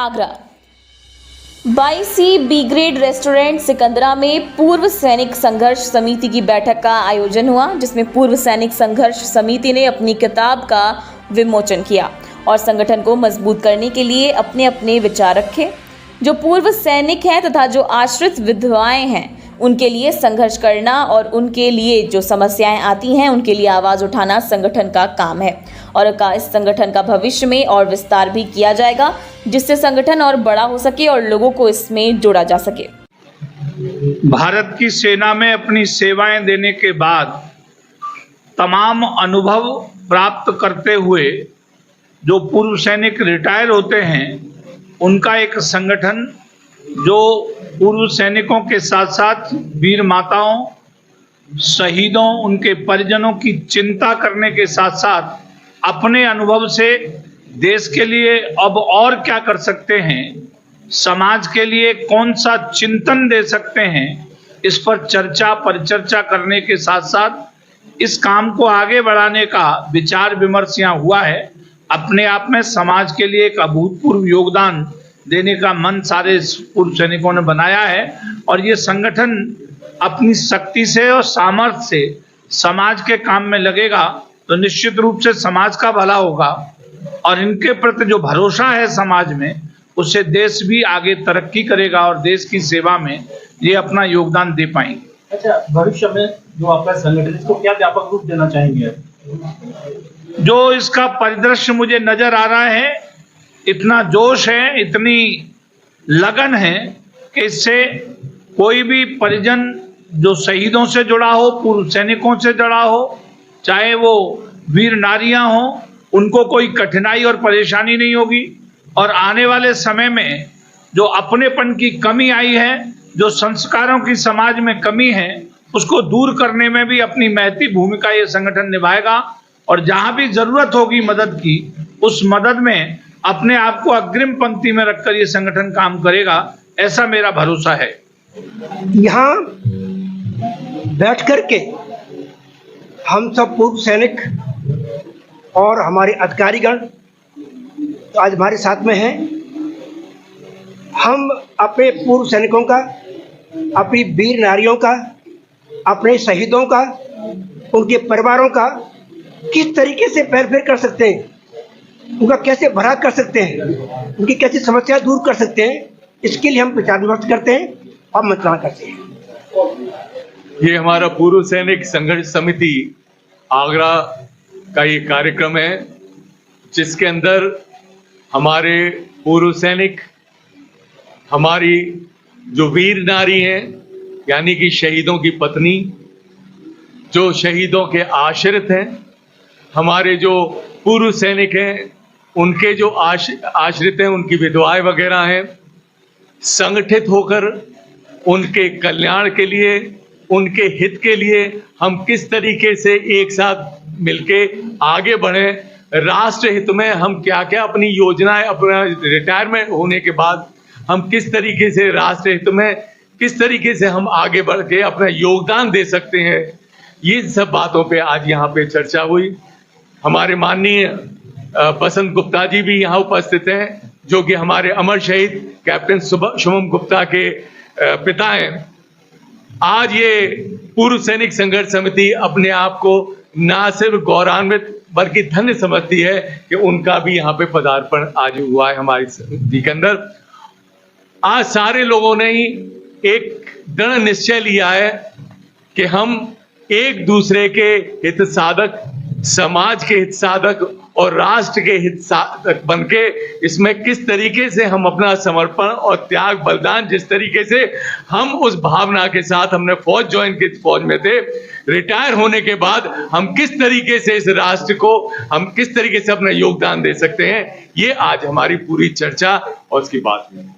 Agra 22C B grade restaurant Sikandra में पूर्व सैनिक संघर्ष समिति की बैठक का आयोजन हुआ, जिसमें पूर्व सैनिक संघर्ष समिति ने अपनी किताब का विमोचन किया और संगठन को मजबूत करने के लिए अपने अपने विचार रखे। जो पूर्व सैनिक हैं तथा जो आश्रित विधवाएं हैं, उनके लिए संघर्ष करना और उनके लिए जो समस्याएं आती हैं उनके लिए आवाज़ उठाना संगठन का काम है और इस संगठन का भविष्य में और विस्तार भी किया जाएगा, जिससे संगठन और बड़ा हो सके और लोगों को इसमें जोड़ा जा सके। भारत की सेना में अपनी सेवाएं देने के बाद तमाम अनुभव प्राप्त करते हुए जो पूर्व सैनिक रिटायर होते हैं, उनका एक संगठन जो पूर्व सैनिकों के साथ साथ वीर माताओं, शहीदों, उनके परिजनों की चिंता करने के साथ साथ अपने अनुभव से देश के लिए अब और क्या कर सकते हैं, समाज के लिए कौन सा चिंतन दे सकते हैं, इस पर चर्चा परिचर्चा करने के साथ साथ इस काम को आगे बढ़ाने का विचार विमर्श यहाँ हुआ है। अपने आप में समाज के लिए एक अभूतपूर्व योगदान देने का मन सारे पूर्व सैनिकों ने बनाया है और ये संगठन अपनी शक्ति से और सामर्थ्य से समाज के काम में लगेगा तो निश्चित रूप से समाज का भला होगा और इनके प्रति जो भरोसा है समाज में, उससे देश भी आगे तरक्की करेगा और देश की सेवा में ये अपना योगदान दे पाएंगे। अच्छा, भविष्य में जो आपका संगठन इसको क्या व्यापक रूप देना चाहेंगे? जो इसका परिदृश्य मुझे नजर आ रहा है, इतना जोश है, इतनी लगन है कि इससे कोई भी परिजन जो शहीदों से जुड़ा हो, पूर्व सैनिकों से जुड़ा हो, चाहे वो वीर नारियां हो, उनको कोई कठिनाई और परेशानी नहीं होगी और आने वाले समय में जो अपनेपन की कमी आई है, जो संस्कारों की समाज में कमी है, उसको दूर करने में भी अपनी महती भूमिका ये संगठन निभाएगा और जहां भी जरूरत होगी मदद की, उस मदद में अपने आप को अग्रिम पंक्ति में रखकर ये संगठन काम करेगा, ऐसा मेरा भरोसा है। यहाँ बैठ कर के हम सब पूर्व सैनिक और हमारे अधिकारीगण आज हमारे साथ में हैं। हम अपने पूर्व सैनिकों का, अपनी वीर नारियों का, अपने शहीदों का, उनके परिवारों का किस तरीके से पैर फेर कर सकते हैं, उनका कैसे भरा कर सकते हैं, उनकी कैसी समस्या दूर कर सकते हैं, इसके लिए हम विचार विमर्श करते हैं और मंत्रणा करते हैं। ये हमारा पूर्व सैनिक संघर्ष समिति आगरा का ये कार्यक्रम है, जिसके अंदर हमारे पूर्व सैनिक, हमारी जो वीर नारी हैं, यानी कि शहीदों की पत्नी, जो शहीदों के आश्रित हैं, हमारे जो पूर्व सैनिक हैं, उनके जो आश्रित हैं, उनकी विधवाएं वगैरह हैं, संगठित होकर उनके कल्याण के लिए, उनके हित के लिए हम किस तरीके से एक साथ मिलके आगे बढ़े, राष्ट्र हित में हम क्या क्या अपनी योजनाएं, अपना रिटायरमेंट होने के बाद हम किस तरीके से राष्ट्र हित में किस तरीके से हम आगे बढ़ के अपना योगदान दे सकते हैं, ये सब बातों पे आज यहाँ पे चर्चा हुई। हमारे माननीय बसंत गुप्ता जी भी यहाँ उपस्थित हैं, जो कि हमारे अमर शहीद कैप्टन शुभम गुप्ता के पिता हैं। आज ये पूर्व सैनिक संघर्ष समिति अपने आप को ना सिर्फ गौरवान्वित बल्कि धन्य समझती है कि उनका भी यहाँ पे पदार्पण आज हुआ है हमारी समिति के अंदर। आज सारे लोगों ने ही एक दृढ़ निश्चय लिया है कि हम एक दूसरे के हित साधक, समाज के हित साधक और राष्ट्र के हित साधक बनके इसमें किस तरीके से हम अपना समर्पण और त्याग बलिदान, जिस तरीके से हम उस भावना के साथ हमने फौज ज्वाइन की, फौज में थे, रिटायर होने के बाद हम किस तरीके से इस राष्ट्र को हम किस तरीके से अपना योगदान दे सकते हैं, ये आज हमारी पूरी चर्चा और उसकी बात है।